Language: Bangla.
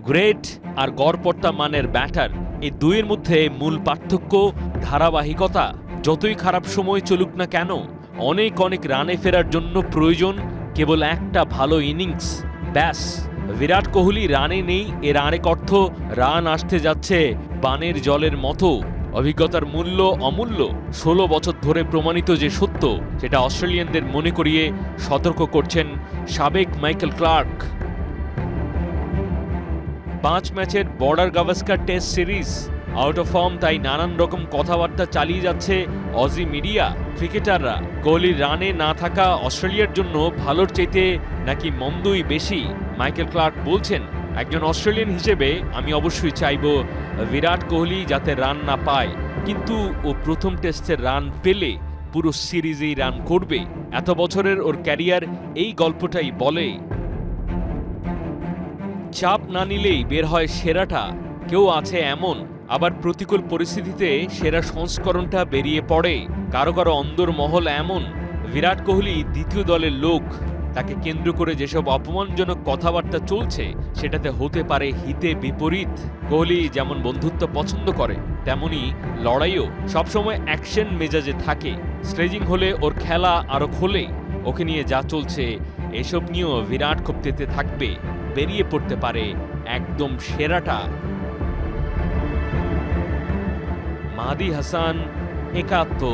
গ্রেট আর গড়পড়তা মানের ব্যাটার, এই দুইয়ের মধ্যে মূল পার্থক্য ধারাবাহিকতা। যতই খারাপ সময় চলুক না কেন, অনেক অনেক রানে ফেরার জন্য প্রয়োজন কেবল একটা ভালো ইনিংস, ব্যাস। বিরাট কোহলি রানে নেই, এর আরেক অর্থ রান আসতে যাচ্ছে বানের জলের মতো। অভিজ্ঞতার মূল্য অমূল্য। ১৬ বছর ধরে প্রমাণিত যে সত্য, সেটা অস্ট্রেলিয়ানদের মনে করিয়ে সতর্ক করছেন সাবেক মাইকেল ক্লার্ক। ৫ ম্যাচের border Gavaskar test series out of form, তাই নানান রকম কথাবার্তা চালিয়ে যাচ্ছে অজি মিডিয়া, ক্রিকেটাররা। কোহলির রানে না থাকা অস্ট্রেলিয়ার জন্য ভালোর চাইতে নাকি মন্দই বেশি। মাইকেল ক্লার্ক বলছেন, একজন অস্ট্রেলিয়ান হিসেবে আমি অবশ্যই চাইব বিরাট কোহলি যাতে রান না পায়, কিন্তু ও প্রথম টেস্টের রান পেলে পুরো সিরিজেই রান করবে। এত বছরের ওর ক্যারিয়ার এই গল্পটাই বলে। চাপ না নিলেই বের হয় সেরাটা, কেউ আছে এমন। আবার প্রতিকূল পরিস্থিতিতে সেরা সংস্করণটা বেরিয়ে পড়ে। কারো কারো অন্দরমহল এমন, বিরাট কোহলি দ্বিতীয় দলের লোক, তাকে কেন্দ্র করে যেসব অপমানজনক কথাবার্তা চলছে সেটাতে হতে পারে হিতে বিপরীত। কোহলি যেমন বন্ধুত্ব পছন্দ করে, তেমনি লড়াইও। সবসময় অ্যাকশন মেজাজে থাকে। স্লেজিং হলে ওর খেলা আরো খোলে। ওকে নিয়ে যা চলছে এসব নিয়েও বিরাট খুব তেতে থাকবে, বেরিয়ে পড়তে পারে একদম সেরাটা। মাহদী হাসান, ৭১।